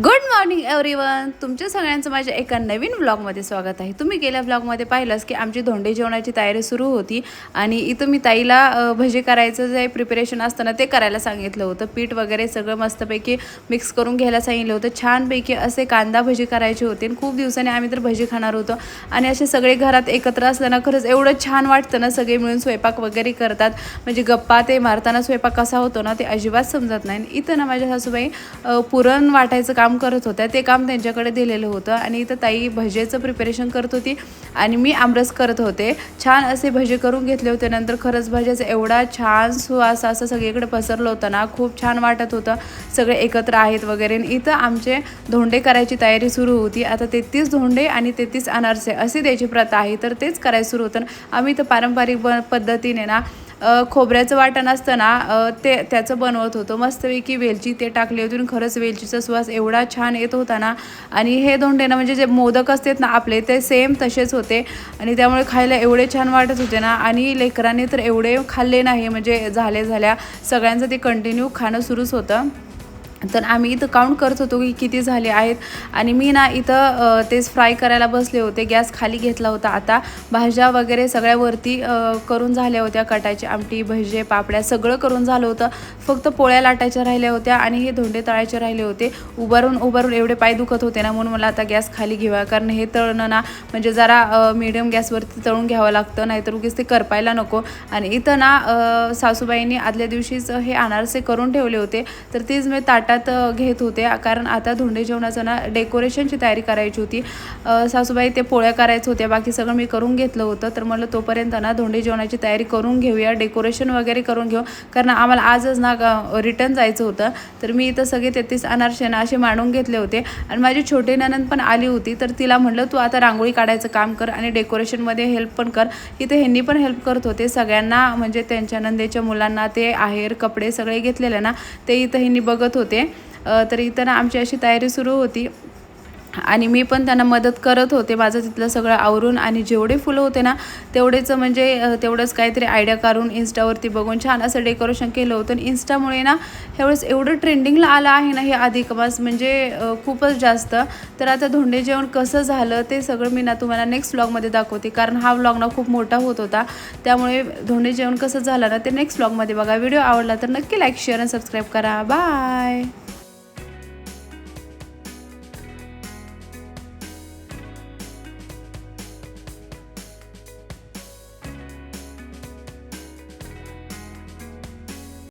Good morning everyone. तुमच्या सगळ्यांचं माझ्या एका नवीन व्लॉगमध्ये स्वागत आहे. तुम्ही गेल्या व्लॉगमध्ये पाहिलंच की आमची धोंडे जेवणाची तयारी सुरू होती आणि इथं मी ताईला भजी करायचं जे प्रिपरेशन असतं ना ते करायला सांगितलं होतं. पीठ वगैरे सगळं मस्तपैकी मिक्स करून घ्यायला सांगितलं होतं. छानपैकी असे कांदा भजी करायचे होते. खूप दिवसांनी आम्ही तर भजी खाणार होतो आणि असे सगळे घरात एकत्र असताना खरंच एवढं छान वाटतं ना. सगळे मिळून स्वयंपाक वगैरे करतात, म्हणजे गप्पा ते मारताना स्वयंपाक कसा होतो ना ते अजिबात समजत नाही. इथं ना माझ्या सासूबाई पुरण वाटायचं काम करत होत्या. ते काम त्यांच्याकडे दिलेलं होतं आणि इथं ताई भजेचं प्रिपरेशन करत होती आणि मी आमरस करत होते. छान असे भजे करून घेतले होते. नंतर खरंच भज्याचा एवढा छान सुवास असं सगळीकडे पसरलं होतं ना, खूप छान वाटत होतं. सगळे एकत्र आहेत वगैरे. इथं आमचे धोंडे करायची तयारी सुरू होती. आता 33 धोंडे आणि 33 अनारसे अशी द्यायची प्रथा आहे, तर तेच करायचं सुरू होतं. आम्ही तर पारंपरिक पद्धतीने ना खोबऱ्याचं वाटण असतं ना त्याचं बनवत होतो. मस्तपैकी वेलची ते टाकली होती आणि खरंच वेलचीचा सुवास एवढा छान येत होता ना. आणि हे धोंडे ना म्हणजे जे मोदक असतात ना आपले ते सेम तसेच होते आणि त्यामुळे खायला एवढे छान वाटत होते ना. आणि लेकरांनी तर एवढे खाल्ले नाही, म्हणजे झाल्या सगळ्यांचं ते कंटिन्यू खाणं सुरूच होतं. तर आम्ही इथं काउंट करत होतो की किती झाले आहेत. आणि मी ना इथं तेच फ्राय करायला बसले होते. गॅस खाली घेतला होता. आता भाज्या वगैरे सगळ्यावरती करून झाल्या होत्या. कटाची आमटी, भजे, पापड्या सगळं करून झालं होतं. फक्त पोळ्या लाटायच्या राहिल्या होत्या आणि हे धोंडे तळायचे राहिले होते. उभारून एवढे पाय दुखत होते ना, म्हणून मला आता गॅस खाली घ्यावा, कारण हे तळणं ना म्हणजे जरा मीडियम गॅसवरती तळून घ्यावं लागतं, नाहीतर उगीच ते करपायला नको. आणि इथं ना सासूबाईंनी आदल्या दिवशीच हे अनारसे करून ठेवले होते, तर तीच मी ताटात घेत होते. कारण आता धोंडे जेवणाचं ना डेकोरेशनची तयारी करायची होती. सासूबाई ते पोळ्या करायचं होत्या, बाकी सगळं मी करून घेतलं होतं. तर मला तोपर्यंत ना धोंडे जेवणाची तयारी करून घेऊया, डेकोरेशन वगैरे करून घेऊ, कारण आम्हाला आजच ना रिटर्न जायचं होतं. तर मी इथं सगळे 33 अनारसे ना असे मांडून घेतले होते. आणि माझी छोटी नणंद पण आली होती, तर तिला म्हटलं तू आता रांगोळी काढायचं काम कर आणि डेकोरेशनमध्ये हेल्प पण कर. इथे ह्यांनी पण हेल्प करत होते सगळ्यांना, म्हणजे त्यांच्या नंदेच्या मुलांना ते आहेर कपडे सगळे घेतलेले ना ते इथं ह्यांनी बघत होते. तर इथं ना आमची अशी तयारी सुरू होती आणि मी पण त्यांना मदत करत होते. माझं तिथलं सगळं आवरून आणि जेवढे फुलं होते ना तेवढंच काहीतरी आयडिया काढून इन्स्टावरती बघून छान असं डेकोरेशन केलं होतं. आणि इन्स्टामुळे ना ह्यावेळेस एवढं ट्रेंडिंगला आलं आहे ना हे अधिक मास, म्हणजे खूपच जास्त. तर आता धोंडे जेवण कसं झालं ते सगळं मी ना तुम्हाला नेक्स्ट व्लॉगमध्ये दाखवते, कारण हा व्लॉग ना खूप मोठा होत होता. त्यामुळे धोंडे जेवण कसं झालं ना ते नेक्स्ट व्लॉगमध्ये बघा. व्हिडिओ आवडला तर नक्की लाईक, शेअर आणि सबस्क्राईब करा. बाय.